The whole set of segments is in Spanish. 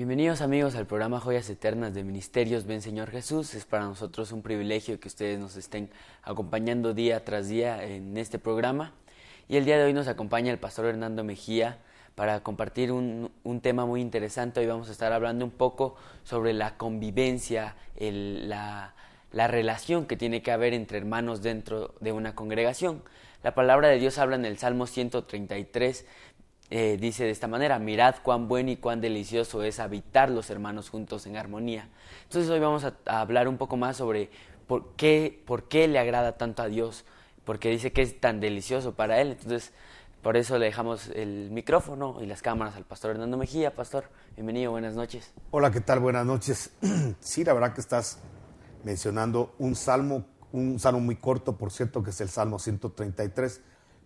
Bienvenidos amigos al programa Joyas Eternas de Ministerios Ven Señor Jesús. Es para nosotros un privilegio que ustedes nos estén acompañando día tras día en este programa. Y el día de hoy nos acompaña el pastor Hernando Mejía para compartir un tema muy interesante. Hoy vamos a estar hablando un poco sobre la convivencia, la relación que tiene que haber entre hermanos dentro de una congregación. La palabra de Dios habla en el Salmo 133. Dice de esta manera: mirad cuán bueno y cuán delicioso es habitar los hermanos juntos en armonía. Entonces hoy vamos a hablar un poco más sobre por qué le agrada tanto a Dios, porque dice que es tan delicioso para Él. Entonces por eso le dejamos el micrófono y las cámaras al pastor Hernando Mejía. Pastor, bienvenido, buenas noches. Hola, ¿qué tal? Buenas noches. Sí, la verdad que estás mencionando un salmo muy corto, por cierto, que es el Salmo 133,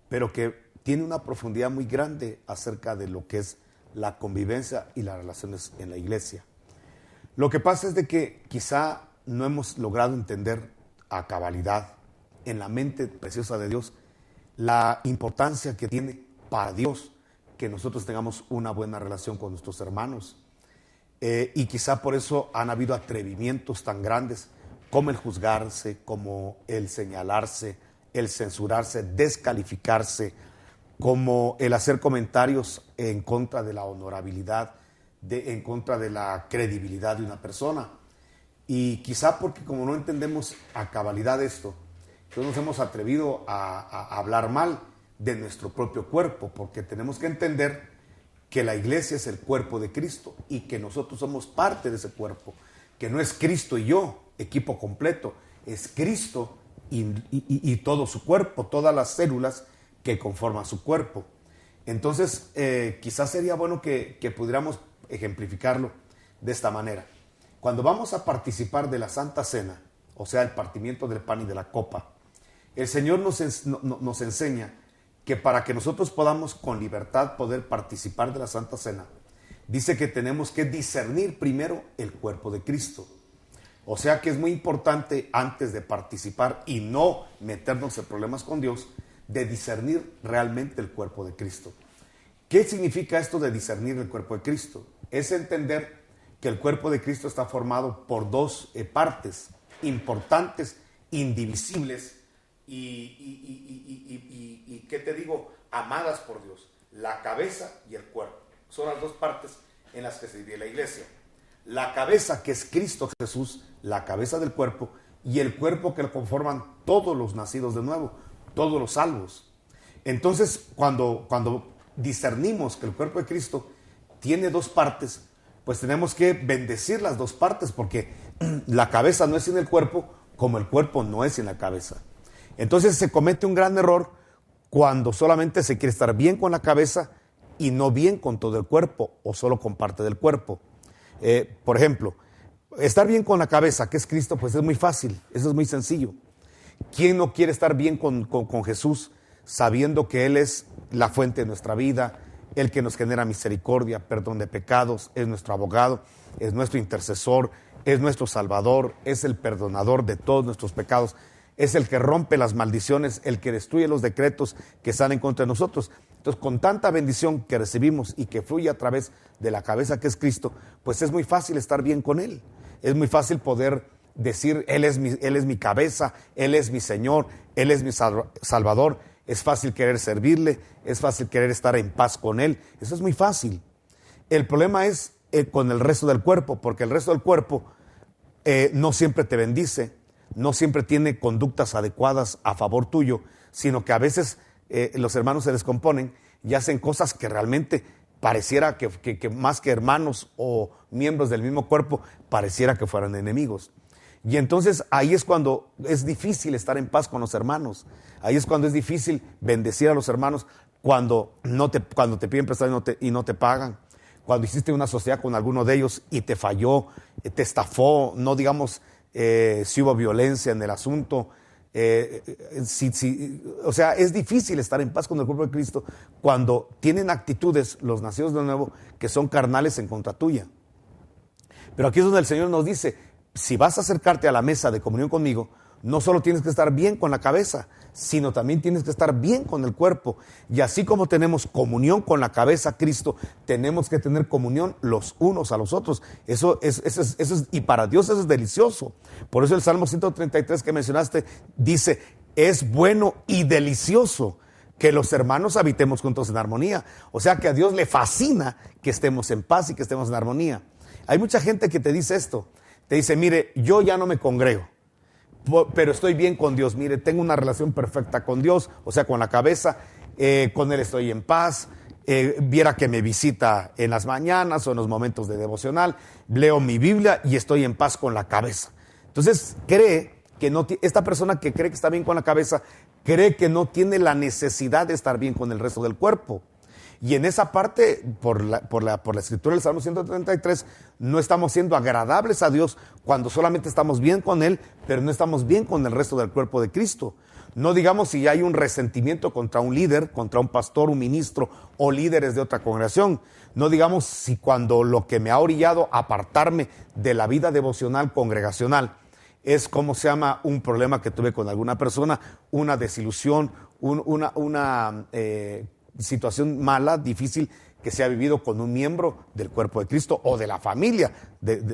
pero que tiene una profundidad muy grande acerca de lo que es la convivencia y las relaciones en la iglesia. Lo que pasa es de que quizá no hemos logrado entender a cabalidad en la mente preciosa de Dios la importancia que tiene para Dios que nosotros tengamos una buena relación con nuestros hermanos. Y quizá por eso han habido atrevimientos tan grandes como el juzgarse, como el señalarse, el censurarse, descalificarse, como el hacer comentarios en contra de la honorabilidad, en contra de la credibilidad de una persona. Y quizá porque como no entendemos a cabalidad esto, entonces nos hemos atrevido a hablar mal de nuestro propio cuerpo, porque tenemos que entender que la iglesia es el cuerpo de Cristo y que nosotros somos parte de ese cuerpo, que no es Cristo y yo, equipo completo, es Cristo y todo su cuerpo, todas las células que conforman su cuerpo. Entonces, quizás sería bueno que pudiéramos ejemplificarlo de esta manera. Cuando vamos a participar de la Santa Cena, o sea, el partimiento del pan y de la copa, el Señor nos enseña que para que nosotros podamos con libertad poder participar de la Santa Cena, dice que tenemos que discernir primero el cuerpo de Cristo. O sea que es muy importante, antes de participar y no meternos en problemas con Dios, de discernir realmente el cuerpo de Cristo. ¿Qué significa esto de discernir el cuerpo de Cristo? Es entender que el cuerpo de Cristo está formado por dos partes importantes, indivisibles y ¿qué te digo? Amadas por Dios, la cabeza y el cuerpo. Son las dos partes en las que se divide la iglesia. La cabeza, que es Cristo Jesús, la cabeza del cuerpo, y el cuerpo que lo conforman todos los nacidos de nuevo, todos los salvos. Entonces, cuando discernimos que el cuerpo de Cristo tiene dos partes, pues tenemos que bendecir las dos partes, porque la cabeza no es sin el cuerpo, como el cuerpo no es sin la cabeza. Entonces se comete un gran error cuando solamente se quiere estar bien con la cabeza y no bien con todo el cuerpo, o solo con parte del cuerpo. Por ejemplo, estar bien con la cabeza, que es Cristo, pues es muy fácil, eso es muy sencillo. ¿Quién no quiere estar bien con Jesús, sabiendo que Él es la fuente de nuestra vida, el que nos genera misericordia, perdón de pecados, es nuestro abogado, es nuestro intercesor, es nuestro salvador, es el perdonador de todos nuestros pecados, es el que rompe las maldiciones, el que destruye los decretos que salen contra nosotros? Entonces, con tanta bendición que recibimos y que fluye a través de la cabeza que es Cristo, pues es muy fácil estar bien con Él. Es muy fácil poder decir, Él es mi cabeza, Él es mi Señor, Él es mi Salvador. Es fácil querer servirle, es fácil querer estar en paz con Él. Eso es muy fácil. El problema es con el resto del cuerpo, porque el resto del cuerpo no siempre te bendice, no siempre tiene conductas adecuadas a favor tuyo, sino que a veces los hermanos se descomponen y hacen cosas que realmente pareciera que más que hermanos o miembros del mismo cuerpo, pareciera que fueran enemigos. Y entonces ahí es cuando es difícil estar en paz con los hermanos. Ahí es cuando es difícil bendecir a los hermanos cuando te piden prestado y no te pagan. Cuando hiciste una sociedad con alguno de ellos y te falló, te estafó, no digamos si hubo violencia en el asunto. O sea, es difícil estar en paz con el cuerpo de Cristo cuando tienen actitudes los nacidos de nuevo que son carnales en contra tuya. Pero aquí es donde el Señor nos dice: si vas a acercarte a la mesa de comunión conmigo, no solo tienes que estar bien con la cabeza, sino también tienes que estar bien con el cuerpo. Y así como tenemos comunión con la cabeza, Cristo, tenemos que tener comunión los unos a los otros. Eso es, y para Dios eso es delicioso. Por eso el Salmo 133 que mencionaste dice, es bueno y delicioso que los hermanos habitemos juntos en armonía. O sea que a Dios le fascina que estemos en paz y que estemos en armonía. Hay mucha gente que te dice esto, te dice, mire, yo ya no me congrego, pero estoy bien con Dios, mire, tengo una relación perfecta con Dios, o sea, con la cabeza, con Él estoy en paz, viera que me visita en las mañanas o en los momentos de devocional, leo mi Biblia y estoy en paz con la cabeza. Entonces, esta persona que cree que está bien con la cabeza, cree que no tiene la necesidad de estar bien con el resto del cuerpo. Y en esa parte, por la escritura del Salmo 133, no estamos siendo agradables a Dios cuando solamente estamos bien con Él, pero no estamos bien con el resto del cuerpo de Cristo. No digamos si hay un resentimiento contra un líder, contra un pastor, un ministro o líderes de otra congregación. No digamos si cuando lo que me ha orillado a apartarme de la vida devocional congregacional es, ¿cómo se llama?, un problema que tuve con alguna persona, una desilusión, una situación mala, difícil que se ha vivido con un miembro del cuerpo de Cristo o de la familia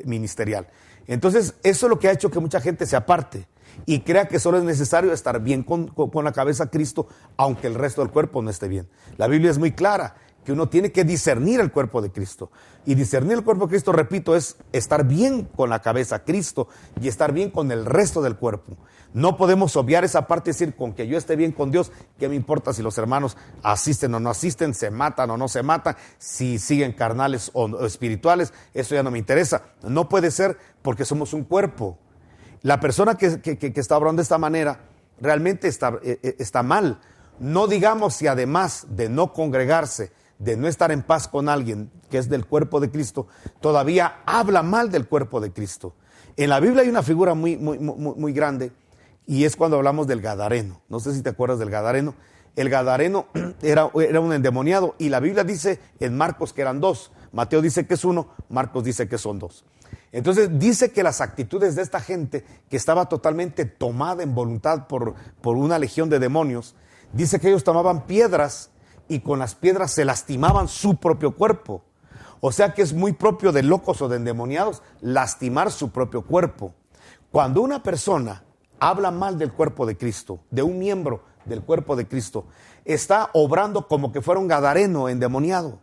ministerial. Entonces, eso es lo que ha hecho que mucha gente se aparte y crea que solo es necesario estar bien con la cabeza Cristo, aunque el resto del cuerpo no esté bien. La Biblia es muy clara que uno tiene que discernir el cuerpo de Cristo. Y discernir el cuerpo de Cristo, repito, es estar bien con la cabeza Cristo y estar bien con el resto del cuerpo. No podemos obviar esa parte y decir, con que yo esté bien con Dios, ¿qué me importa si los hermanos asisten o no asisten, se matan o no se matan, si siguen carnales o espirituales? Eso ya no me interesa. No puede ser, porque somos un cuerpo. La persona que está obrando de esta manera realmente está mal. No digamos si además de no congregarse, de no estar en paz con alguien que es del cuerpo de Cristo, todavía habla mal del cuerpo de Cristo. En la Biblia hay una figura muy grande, y es cuando hablamos del Gadareno. No sé si te acuerdas del Gadareno. El Gadareno era un endemoniado, y la Biblia dice en Marcos que eran dos. Mateo dice que es uno, Marcos dice que son dos. Entonces dice que las actitudes de esta gente, que estaba totalmente tomada en voluntad por una legión de demonios, dice que ellos tomaban piedras y con las piedras se lastimaban su propio cuerpo. O sea que es muy propio de locos o de endemoniados lastimar su propio cuerpo. Cuando una persona habla mal del cuerpo de Cristo, de un miembro del cuerpo de Cristo, está obrando como que fuera un gadareno endemoniado,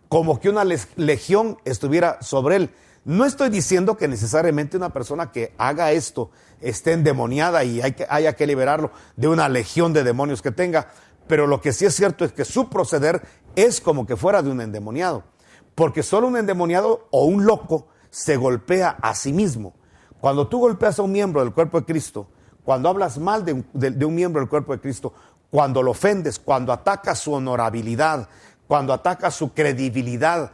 como que una legión estuviera sobre él. No estoy diciendo que necesariamente una persona que haga esto esté endemoniada y haya que liberarlo de una legión de demonios que tenga, pero lo que sí es cierto es que su proceder es como que fuera de un endemoniado, porque solo un endemoniado o un loco se golpea a sí mismo. Cuando tú golpeas a un miembro del cuerpo de Cristo, cuando hablas mal de un miembro del cuerpo de Cristo, cuando lo ofendes, cuando atacas su honorabilidad, cuando atacas su credibilidad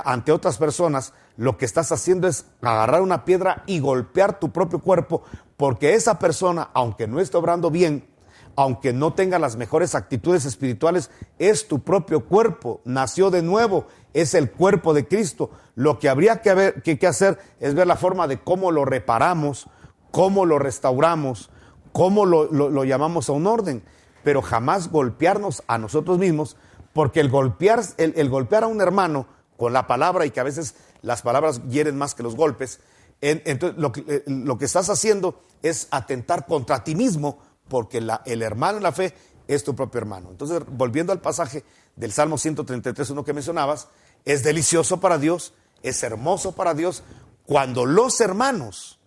ante otras personas, lo que estás haciendo es agarrar una piedra y golpear tu propio cuerpo, porque esa persona, aunque no esté obrando bien, aunque no tenga las mejores actitudes espirituales, es tu propio cuerpo, nació de nuevo, es el cuerpo de Cristo. Lo que habría que hacer es ver la forma de cómo lo reparamos, cómo lo restauramos, cómo lo llamamos a un orden, pero jamás golpearnos a nosotros mismos, porque el golpear a un hermano con la palabra, y que a veces las palabras hieren más que los golpes, entonces lo que estás haciendo es atentar contra ti mismo, porque el hermano en la fe es tu propio hermano. Entonces, volviendo al pasaje del Salmo 133, uno que mencionabas, es delicioso para Dios, es hermoso para Dios cuando los hermanos,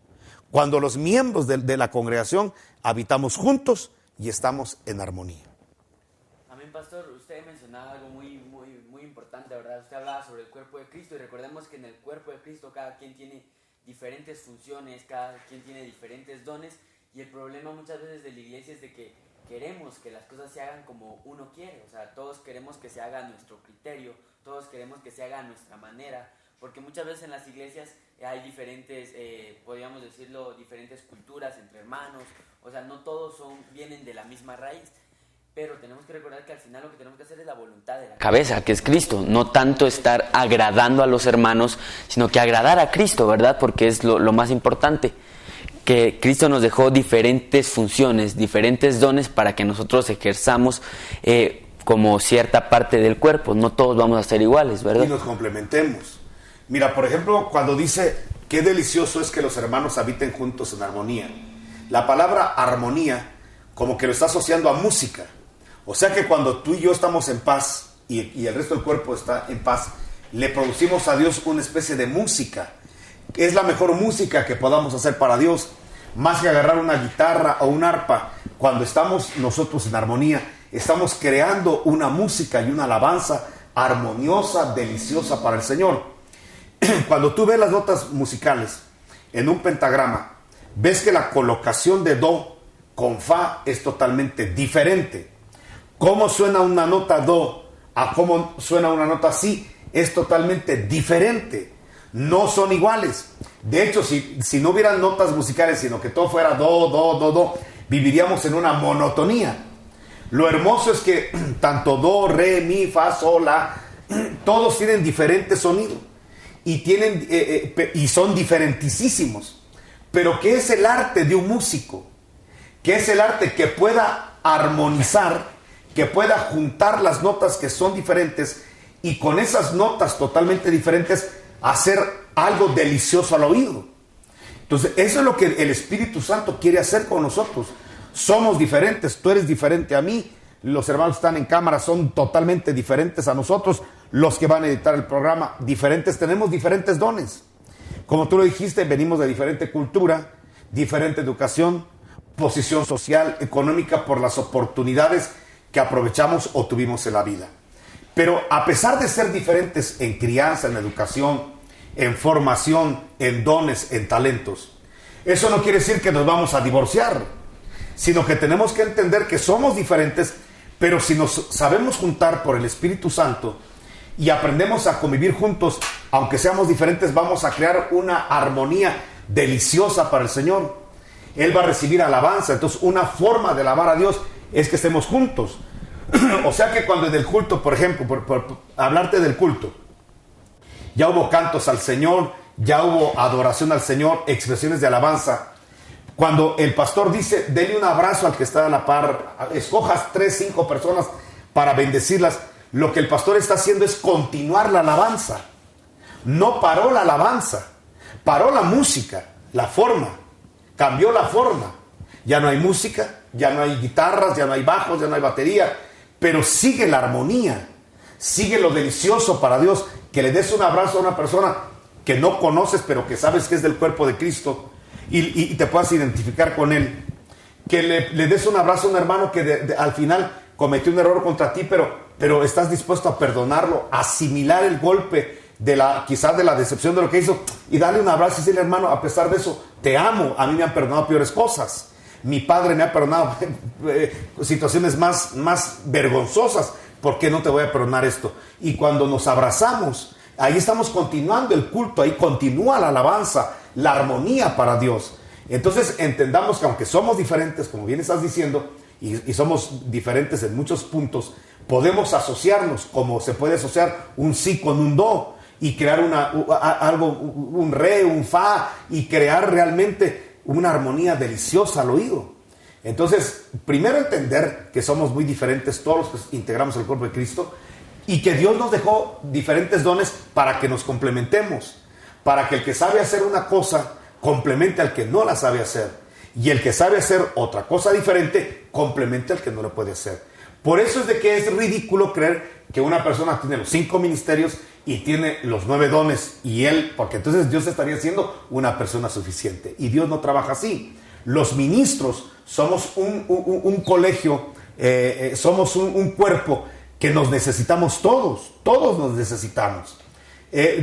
cuando los miembros de la congregación habitamos juntos y estamos en armonía. Amén, pastor. Usted mencionaba algo muy importante, ¿verdad? Usted hablaba sobre el cuerpo de Cristo, y recordemos que en el cuerpo de Cristo cada quien tiene diferentes funciones, cada quien tiene diferentes dones. Y el problema muchas veces de la iglesia es de que queremos que las cosas se hagan como uno quiere. O sea, todos queremos que se haga a nuestro criterio, todos queremos que se haga a nuestra manera, porque muchas veces en las iglesias hay diferentes, podríamos decirlo, diferentes culturas entre hermanos. O sea, no todos vienen de la misma raíz. Pero tenemos que recordar que al final lo que tenemos que hacer es la voluntad de la cabeza, que es Cristo. No tanto estar agradando a los hermanos, sino que agradar a Cristo, ¿verdad? Porque es lo más importante. que Cristo nos dejó diferentes funciones, diferentes dones para que nosotros ejerzamos como cierta parte del cuerpo. No todos vamos a ser iguales, ¿verdad? Y nos complementemos. Mira, por ejemplo, cuando dice, qué delicioso es que los hermanos habiten juntos en armonía. La palabra armonía como que lo está asociando a música. O sea que cuando tú y yo estamos en paz y el resto del cuerpo está en paz, le producimos a Dios una especie de música. Es la mejor música que podamos hacer para Dios, más que agarrar una guitarra o un arpa. Cuando estamos nosotros en armonía, estamos creando una música y una alabanza armoniosa, deliciosa para el Señor. Cuando tú ves las notas musicales en un pentagrama, ves que la colocación de do con fa es totalmente diferente. Cómo suena una nota do a cómo suena una nota si es totalmente diferente. No son iguales. De hecho, si no hubieran notas musicales, sino que todo fuera do, do, do, do, viviríamos en una monotonía. Lo hermoso es que tanto do, re, mi, fa, sol, la, todos tienen diferentes sonidos y son diferentísimos. Pero ¿qué es el arte de un músico? ¿Qué es el arte? Que pueda armonizar, que pueda juntar las notas que son diferentes y con esas notas totalmente diferentes hacer algo delicioso al oído. Entonces, eso es lo que el Espíritu Santo quiere hacer con nosotros. Somos diferentes, tú eres diferente a mí, los hermanos que están en cámara son totalmente diferentes a nosotros, los que van a editar el programa, diferentes, tenemos diferentes dones. Como tú lo dijiste, venimos de diferente cultura, diferente educación, posición social, económica, por las oportunidades que aprovechamos o tuvimos en la vida. Pero a pesar de ser diferentes en crianza, en educación, en formación, en dones, en talentos, eso no quiere decir que nos vamos a divorciar, sino que tenemos que entender que somos diferentes, pero si nos sabemos juntar por el Espíritu Santo y aprendemos a convivir juntos, aunque seamos diferentes, vamos a crear una armonía deliciosa para el Señor. Él va a recibir alabanza. Entonces, una forma de alabar a Dios es que estemos juntos. O sea que cuando en el culto, por ejemplo, por hablarte del culto, ya hubo cantos al Señor, ya hubo adoración al Señor, expresiones de alabanza. Cuando el pastor dice, denle un abrazo al que está a la par, escojas 3, 5 personas para bendecirlas, lo que el pastor está haciendo es continuar la alabanza. No paró la alabanza, paró la música, la forma, cambió la forma. Ya no hay música, ya no hay guitarras, ya no hay bajos, ya no hay batería, pero sigue la armonía, sigue lo delicioso para Dios, que le des un abrazo a una persona que no conoces, pero que sabes que es del cuerpo de Cristo, y te puedas identificar con él. Que le des un abrazo a un hermano que al final cometió un error contra ti, pero estás dispuesto a perdonarlo, a asimilar el golpe quizás de la decepción de lo que hizo, y darle un abrazo y decirle, hermano, a pesar de eso, te amo, a mí me han perdonado peores cosas. Mi padre me ha perdonado situaciones más vergonzosas. ¿Por qué no te voy a perdonar esto? Y cuando nos abrazamos, ahí estamos continuando el culto, ahí continúa la alabanza, la armonía para Dios. Entonces entendamos que aunque somos diferentes, como bien estás diciendo, y somos diferentes en muchos puntos, podemos asociarnos, como se puede asociar un si con un do, y crear un re, un fa, y crear realmente una armonía deliciosa al oído. Entonces, primero entender que somos muy diferentes todos los que integramos el cuerpo de Cristo, y que Dios nos dejó diferentes dones para que nos complementemos, para que el que sabe hacer una cosa complemente al que no la sabe hacer, y el que sabe hacer otra cosa diferente complemente al que no lo puede hacer. Por eso es de que es ridículo creer que una persona tiene los 5 ministerios y tiene los 9 dones, porque entonces Dios estaría siendo una persona suficiente, y Dios no trabaja así. Los ministros somos un colegio, somos un cuerpo que nos necesitamos todos nos necesitamos.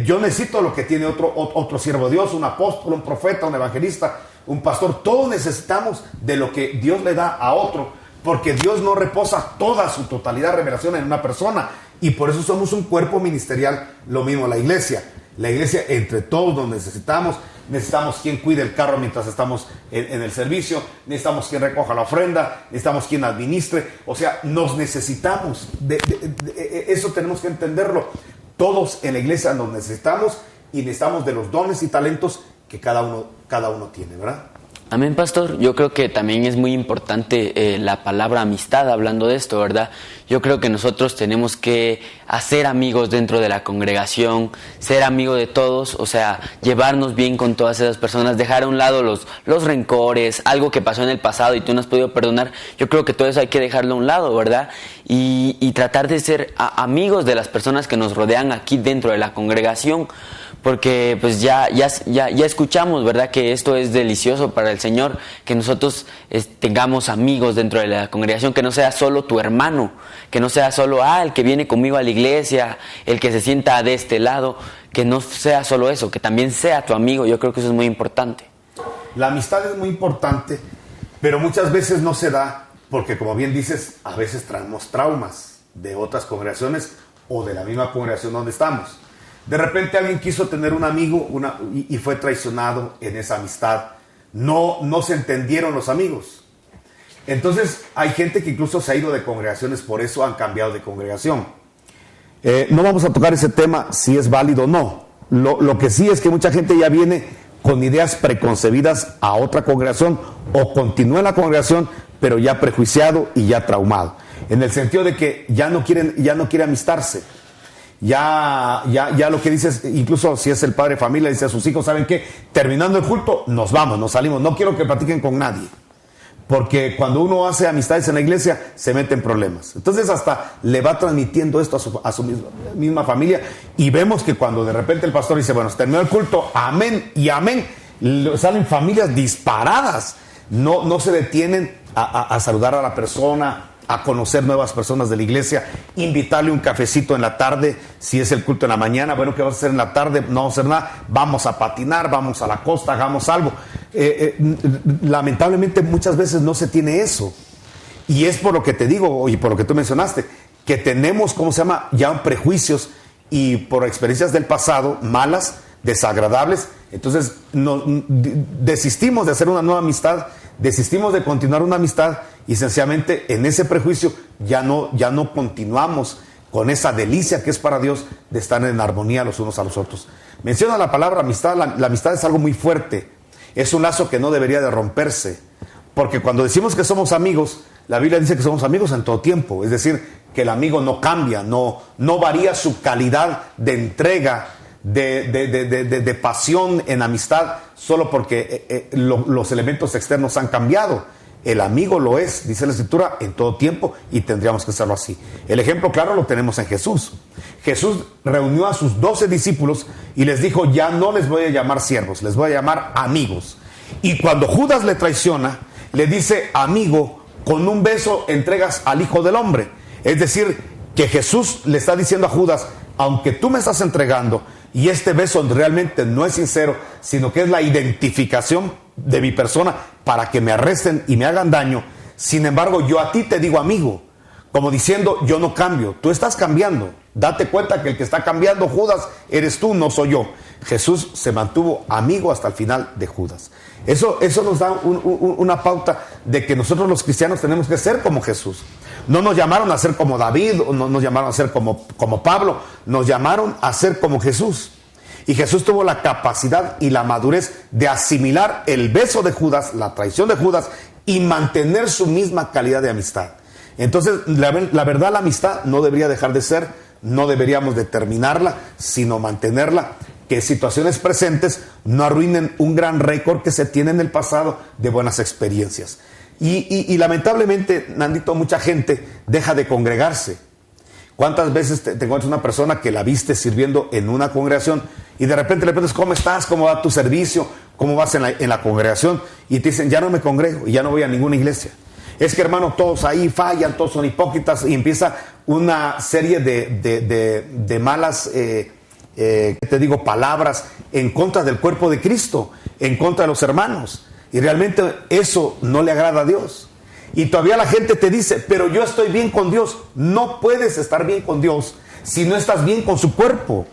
Yo necesito lo que tiene otro siervo de Dios, un apóstol, un profeta, un evangelista, un pastor. Todos necesitamos de lo que Dios le da a otro, porque Dios no reposa toda su totalidad de revelación en una persona, y por eso somos un cuerpo ministerial. Lo mismo la iglesia, entre todos nos necesitamos quien cuide el carro mientras estamos en el servicio, necesitamos quien recoja la ofrenda, necesitamos quien administre. O sea, nos necesitamos, eso tenemos que entenderlo. Todos en la iglesia nos necesitamos, y necesitamos de los dones y talentos que cada uno tiene, ¿verdad? Amén, pastor. Yo creo que también es muy importante la palabra amistad, hablando de esto, ¿verdad? Yo creo que nosotros tenemos que hacer amigos dentro de la congregación, ser amigo de todos, o sea, llevarnos bien con todas esas personas, dejar a un lado los rencores, algo que pasó en el pasado y tú no has podido perdonar. Yo creo que todo eso hay que dejarlo a un lado, ¿verdad? Y tratar de ser amigos de las personas que nos rodean aquí dentro de la congregación. Porque pues ya escuchamos, ¿verdad?, que esto es delicioso para el Señor, que nosotros tengamos amigos dentro de la congregación, que no sea solo tu hermano, que no sea solo el que viene conmigo a la iglesia, el que se sienta de este lado, que no sea solo eso, que también sea tu amigo. Yo creo que eso es muy importante. La amistad es muy importante, pero muchas veces no se da porque, como bien dices, a veces traemos traumas de otras congregaciones o de la misma congregación donde estamos. De repente alguien quiso tener un amigo y fue traicionado en esa amistad. No se entendieron los amigos. Entonces hay gente que incluso se ha ido de congregaciones, por eso han cambiado de congregación. No vamos a tocar ese tema si es válido o no. Lo que sí es que mucha gente ya viene con ideas preconcebidas a otra congregación o continúa en la congregación, pero ya prejuiciado y ya traumado. En el sentido de que ya no quiere amistarse. Ya lo que dices, incluso si es el padre de familia, dice a sus hijos, ¿saben qué? Terminando el culto, nos vamos, nos salimos. No quiero que platiquen con nadie. Porque cuando uno hace amistades en la iglesia, se mete en problemas. Entonces hasta le va transmitiendo esto a su misma familia. Y vemos que cuando de repente el pastor dice, bueno, se terminó el culto, amén y amén, salen familias disparadas. No se detienen a saludar a la persona, a conocer nuevas personas de la iglesia, invitarle un cafecito en la tarde, si es el culto en la mañana, bueno, ¿qué vas a hacer en la tarde? No vamos a hacer nada, vamos a patinar, vamos a la costa, hagamos algo. Lamentablemente muchas veces no se tiene eso, y es por lo que te digo, y por lo que tú mencionaste, que tenemos, ya prejuicios, y por experiencias del pasado, malas, desagradables, entonces desistimos de hacer una nueva amistad, desistimos de continuar una amistad y sencillamente en ese prejuicio ya no continuamos con esa delicia que es para Dios de estar en armonía los unos a los otros. Menciona la palabra amistad. La amistad es algo muy fuerte, es un lazo que no debería de romperse, porque cuando decimos que somos amigos, la Biblia dice que somos amigos en todo tiempo, es decir, que el amigo no cambia, no varía su calidad de entrega, de pasión en amistad solo porque los elementos externos han cambiado. El amigo lo es, dice la Escritura, en todo tiempo, y tendríamos que hacerlo así. El ejemplo claro lo tenemos en Jesús. Jesús reunió a sus 12 discípulos y les dijo, ya no les voy a llamar siervos, les voy a llamar amigos. Y cuando Judas le traiciona, le dice, amigo, con un beso entregas al Hijo del Hombre. Es decir, que Jesús le está diciendo a Judas, aunque tú me estás entregando, y este beso realmente no es sincero, sino que es la identificación de mi persona para que me arresten y me hagan daño, sin embargo yo a ti te digo amigo, como diciendo yo no cambio, tú estás cambiando, date cuenta que el que está cambiando, Judas, eres tú, no soy yo. Jesús se mantuvo amigo hasta el final de Judas. Eso nos da una pauta de que nosotros los cristianos tenemos que ser como Jesús. No nos llamaron a ser como David, no nos llamaron a ser como Pablo, nos llamaron a ser como Jesús. Y Jesús tuvo la capacidad y la madurez de asimilar el beso de Judas, la traición de Judas, y mantener su misma calidad de amistad. Entonces, la verdad, la amistad no debería dejar de ser, no deberíamos de terminarla, sino mantenerla, que situaciones presentes no arruinen un gran récord que se tiene en el pasado de buenas experiencias. Y lamentablemente, Nandito, mucha gente deja de congregarse. ¿Cuántas veces te encuentras una persona que la viste sirviendo en una congregación y de repente le preguntas, ¿cómo estás? ¿Cómo va tu servicio? ¿Cómo vas en la congregación? Y te dicen, ya no me congrego y ya no voy a ninguna iglesia. Es que, hermano, todos ahí fallan, todos son hipócritas, y empieza una serie de malas, palabras en contra del cuerpo de Cristo, en contra de los hermanos. Y realmente eso no le agrada a Dios. Y todavía la gente te dice, pero yo estoy bien con Dios. No puedes estar bien con Dios si no estás bien con su cuerpo.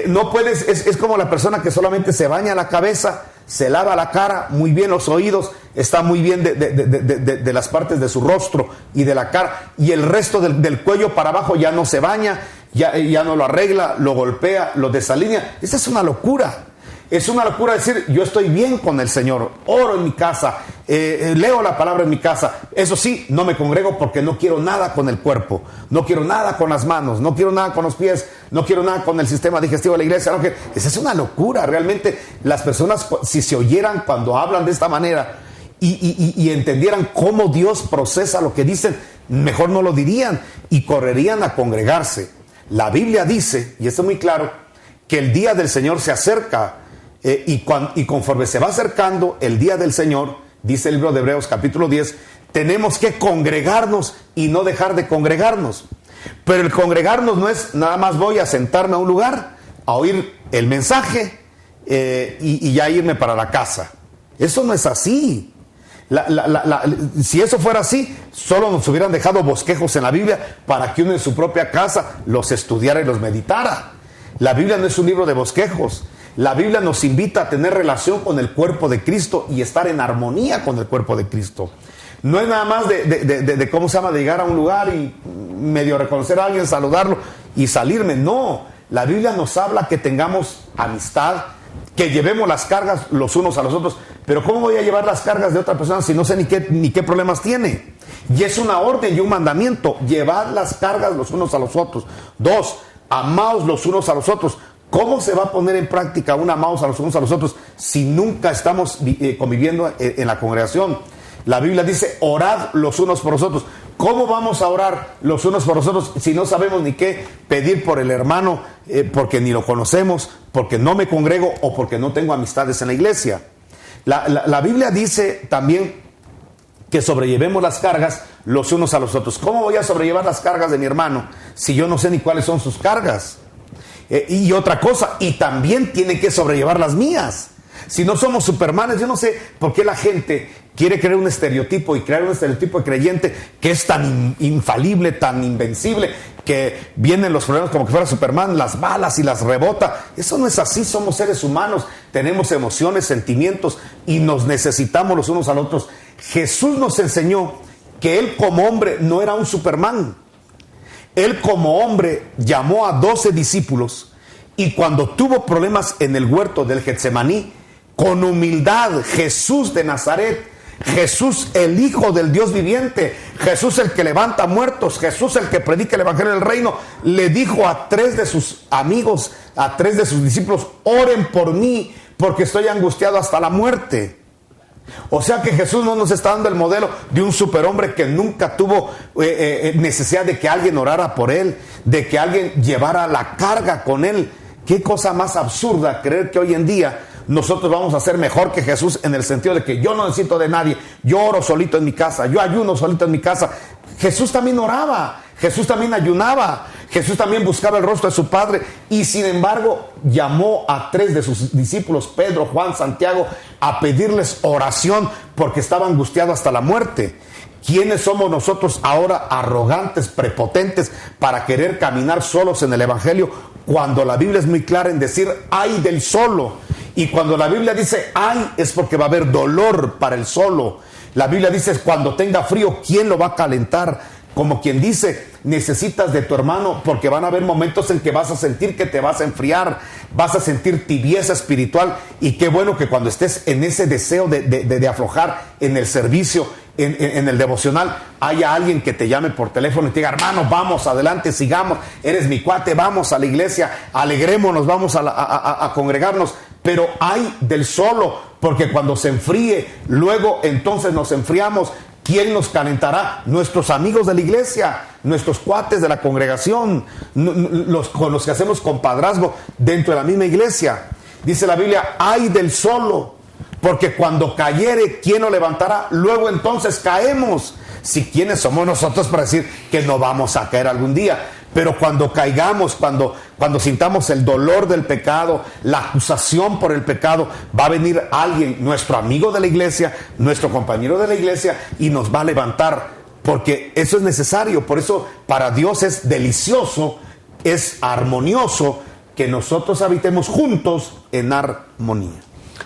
No puedes, es como la persona que solamente se baña la cabeza, se lava la cara, muy bien los oídos, está muy bien de las partes de su rostro y de la cara, y el resto del cuello para abajo ya no se baña, ya no lo arregla, lo golpea, lo desalinea. Esa es una locura. Es una locura decir, yo estoy bien con el Señor, oro en mi casa, leo la palabra en mi casa. Eso sí, no me congrego porque no quiero nada con el cuerpo, no quiero nada con las manos, no quiero nada con los pies, no quiero nada con el sistema digestivo de la iglesia. Esa es una locura. Realmente las personas, si se oyeran cuando hablan de esta manera y entendieran cómo Dios procesa lo que dicen, mejor no lo dirían y correrían a congregarse. La Biblia dice, y esto es muy claro, que el día del Señor se acerca. Y conforme se va acercando el día del Señor, dice el libro de Hebreos capítulo 10, tenemos que congregarnos y no dejar de congregarnos. Pero el congregarnos no es nada más voy a sentarme a un lugar, a oír el mensaje y ya irme para la casa. Eso no es así. Si eso fuera así, solo nos hubieran dejado bosquejos en la Biblia para que uno en su propia casa los estudiara y los meditara. La Biblia no es un libro de bosquejos. La Biblia nos invita a tener relación con el cuerpo de Cristo y estar en armonía con el cuerpo de Cristo. No es nada más de ¿cómo se llama? De llegar a un lugar y medio reconocer a alguien, saludarlo y salirme. No, la Biblia nos habla que tengamos amistad, que llevemos las cargas los unos a los otros. Pero ¿cómo voy a llevar las cargas de otra persona si no sé ni qué problemas tiene? Y es una orden y un mandamiento, llevar las cargas los unos a los otros. 2, amaos los unos a los otros. ¿Cómo se va a poner en práctica un amados a los unos a los otros si nunca estamos conviviendo en la congregación? La Biblia dice, orad los unos por los otros. ¿Cómo vamos a orar los unos por los otros si no sabemos ni qué pedir por el hermano, porque ni lo conocemos, porque no me congrego o porque no tengo amistades en la iglesia? La Biblia dice también que sobrellevemos las cargas los unos a los otros. ¿Cómo voy a sobrellevar las cargas de mi hermano si yo no sé ni cuáles son sus cargas? Y otra cosa, y también tiene que sobrellevar las mías. Si no somos supermanes, yo no sé por qué la gente quiere crear un estereotipo y crear un estereotipo de creyente que es tan infalible, tan invencible, que vienen los problemas como que fuera Superman, las balas y las rebota. Eso no es así, somos seres humanos, tenemos emociones, sentimientos y nos necesitamos los unos a los otros. Jesús nos enseñó que Él como hombre no era un Superman. Él como hombre llamó a 12 discípulos y cuando tuvo problemas en el huerto del Getsemaní, con humildad, Jesús de Nazaret, Jesús el Hijo del Dios viviente, Jesús el que levanta muertos, Jesús el que predica el Evangelio del Reino, le dijo a 3 de sus amigos, a 3 de sus discípulos, oren por mí porque estoy angustiado hasta la muerte. O sea que Jesús no nos está dando el modelo de un superhombre que nunca tuvo necesidad de que alguien orara por él, de que alguien llevara la carga con él. Qué cosa más absurda creer que hoy en día nosotros vamos a ser mejor que Jesús en el sentido de que yo no necesito de nadie, yo oro solito en mi casa, yo ayuno solito en mi casa. Jesús también oraba, Jesús también ayunaba, Jesús también buscaba el rostro de su Padre y sin embargo llamó a 3 de sus discípulos, Pedro, Juan, Santiago, a pedirles oración porque estaba angustiado hasta la muerte. ¿Quiénes somos nosotros ahora arrogantes, prepotentes para querer caminar solos en el Evangelio cuando la Biblia es muy clara en decir ay del solo? Y cuando la Biblia dice ay es porque va a haber dolor para el solo. La Biblia dice cuando tenga frío, ¿quién lo va a calentar? Como quien dice, necesitas de tu hermano porque van a haber momentos en que vas a sentir que te vas a enfriar, vas a sentir tibieza espiritual y qué bueno que cuando estés en ese deseo de aflojar en el servicio, en el devocional, haya alguien que te llame por teléfono y te diga, hermano, vamos, adelante, sigamos, eres mi cuate, vamos a la iglesia, alegrémonos, vamos a congregarnos. Pero hay del solo, porque cuando se enfríe, luego entonces nos enfriamos. ¿Quién nos calentará? Nuestros amigos de la iglesia, nuestros cuates de la congregación, con los que hacemos compadrazgo dentro de la misma iglesia. Dice la Biblia, ay del solo, porque cuando cayere, ¿quién lo levantará? Luego entonces caemos. Si quiénes somos nosotros para decir que no vamos a caer algún día. Pero cuando caigamos, cuando sintamos el dolor del pecado, la acusación por el pecado, va a venir alguien, nuestro amigo de la iglesia, nuestro compañero de la iglesia, y nos va a levantar, porque eso es necesario. Por eso para Dios es delicioso, es armonioso que nosotros habitemos juntos en armonía.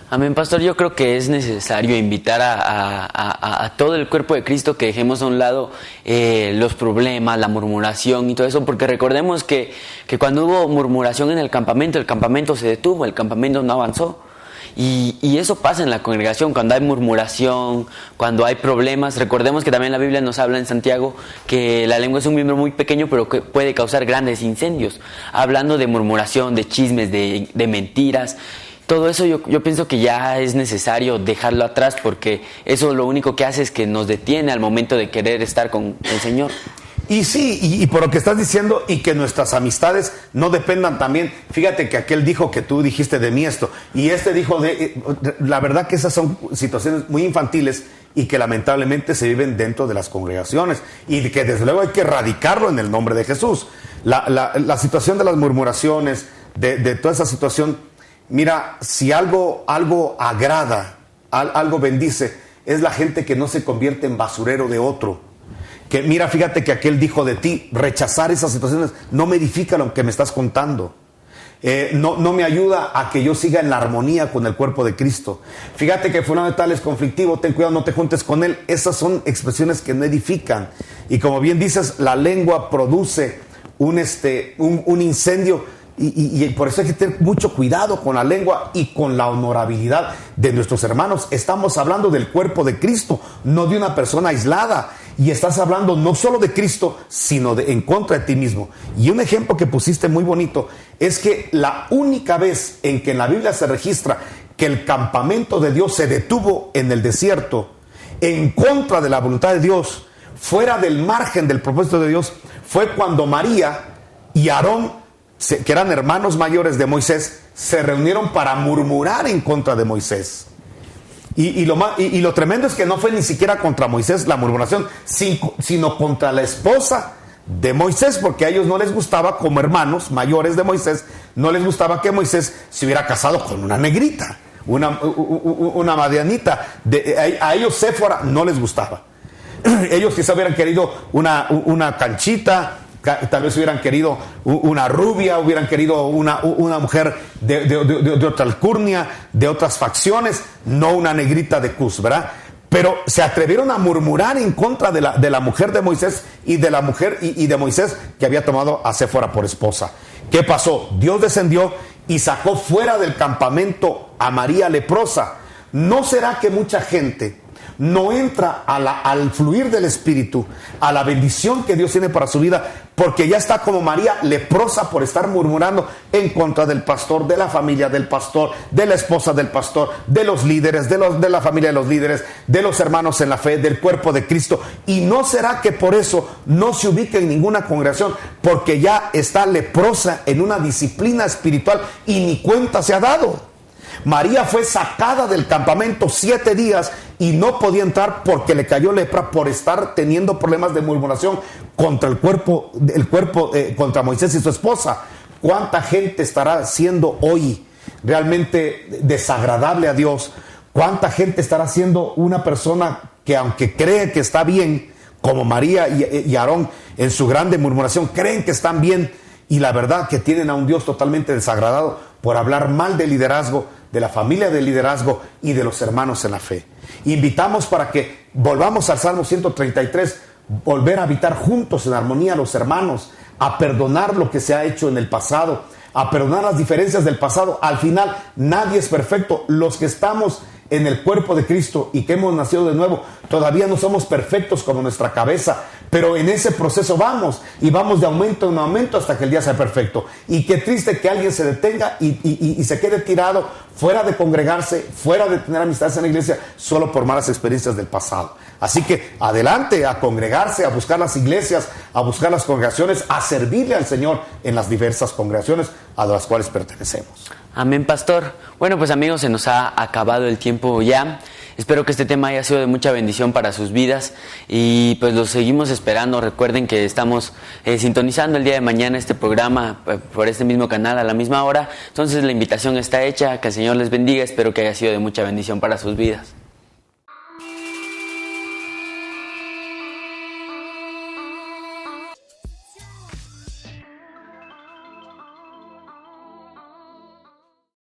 Amén, pastor. Yo creo que es necesario invitar a todo el cuerpo de Cristo que dejemos a un lado los problemas, la murmuración y todo eso, porque recordemos que cuando hubo murmuración en el campamento se detuvo, el campamento no avanzó. Y eso pasa en la congregación, cuando hay murmuración, cuando hay problemas. Recordemos que también la Biblia nos habla en Santiago que la lengua es un miembro muy pequeño, pero que puede causar grandes incendios. Hablando de murmuración, de chismes, de mentiras. Todo eso yo pienso que ya es necesario dejarlo atrás, porque eso lo único que hace es que nos detiene al momento de querer estar con el Señor. Y sí, y por lo que estás diciendo, y que nuestras amistades no dependan también. Fíjate que aquel dijo que tú dijiste de mí esto, y este dijo la verdad que esas son situaciones muy infantiles y que lamentablemente se viven dentro de las congregaciones, y que desde luego hay que erradicarlo en el nombre de Jesús. La situación de las murmuraciones, de toda esa situación, mira, si algo agrada, algo bendice, es la gente que no se convierte en basurero de otro. Que mira, fíjate que aquel dijo de ti, rechazar esas situaciones no me edifica lo que me estás contando. No me ayuda a que yo siga en la armonía con el cuerpo de Cristo. Fíjate que fulano de tal es conflictivo, ten cuidado, no te juntes con él. Esas son expresiones que no edifican. Y como bien dices, la lengua produce un incendio. Y por eso hay que tener mucho cuidado con la lengua y con la honorabilidad de nuestros hermanos. Estamos hablando del cuerpo de Cristo, no de una persona aislada. Y estás hablando no solo de Cristo, sino en contra de ti mismo. Y un ejemplo que pusiste muy bonito es que la única vez en que en la Biblia se registra que el campamento de Dios se detuvo en el desierto, en contra de la voluntad de Dios, fuera del margen del propósito de Dios, fue cuando María y Aarón, que eran hermanos mayores de Moisés, se reunieron para murmurar en contra de Moisés. Y lo tremendo es que no fue ni siquiera contra Moisés la murmuración, sino contra la esposa de Moisés, porque a ellos no les gustaba, como hermanos mayores de Moisés, no les gustaba que Moisés se hubiera casado con una negrita, una madianita. A ellos Séfora no les gustaba. Ellos quizá hubieran querido una canchita, tal vez hubieran querido una rubia, hubieran querido una mujer de otra alcurnia, de otras facciones, no una negrita de Cus, ¿verdad? Pero se atrevieron a murmurar en contra de la mujer de Moisés y de la mujer y de Moisés que había tomado a Séfora por esposa. ¿Qué pasó? Dios descendió y sacó fuera del campamento a María leprosa. ¿No será que mucha gente no entra al fluir del Espíritu, a la bendición que Dios tiene para su vida, porque ya está como María leprosa por estar murmurando en contra del pastor, de la familia del pastor, de la esposa del pastor, de los líderes, de la familia de los líderes, de los hermanos en la fe, del cuerpo de Cristo? ¿Y no será que por eso no se ubica en ninguna congregación? Porque ya está leprosa en una disciplina espiritual y ni cuenta se ha dado. María fue sacada del campamento 7 días y no podía entrar porque le cayó lepra por estar teniendo problemas de murmuración contra el cuerpo contra Moisés y su esposa. ¿Cuánta gente estará siendo hoy realmente desagradable a Dios? ¿Cuánta gente estará siendo una persona que, aunque cree que está bien, como María y Aarón en su grande murmuración, creen que están bien, y la verdad que tienen a un Dios totalmente desagradado por hablar mal del liderazgo, de la familia del liderazgo y de los hermanos en la fe? Invitamos para que volvamos al Salmo 133, volver a habitar juntos en armonía los hermanos, a perdonar lo que se ha hecho en el pasado, a perdonar las diferencias del pasado. Al final nadie es perfecto. Los que estamos en el cuerpo de Cristo y que hemos nacido de nuevo, todavía no somos perfectos como nuestra cabeza, pero en ese proceso vamos, y vamos de aumento en aumento hasta que el día sea perfecto. Y qué triste que alguien se detenga y se quede tirado fuera de congregarse, fuera de tener amistades en la iglesia, solo por malas experiencias del pasado. Así que adelante a congregarse, a buscar las iglesias, a buscar las congregaciones, a servirle al Señor en las diversas congregaciones a las cuales pertenecemos. Amén, pastor. Bueno, pues amigos, se nos ha acabado el tiempo ya. Espero que este tema haya sido de mucha bendición para sus vidas y pues los seguimos esperando. Recuerden que estamos sintonizando el día de mañana este programa por este mismo canal a la misma hora. Entonces la invitación está hecha, que el Señor les bendiga. Espero que haya sido de mucha bendición para sus vidas.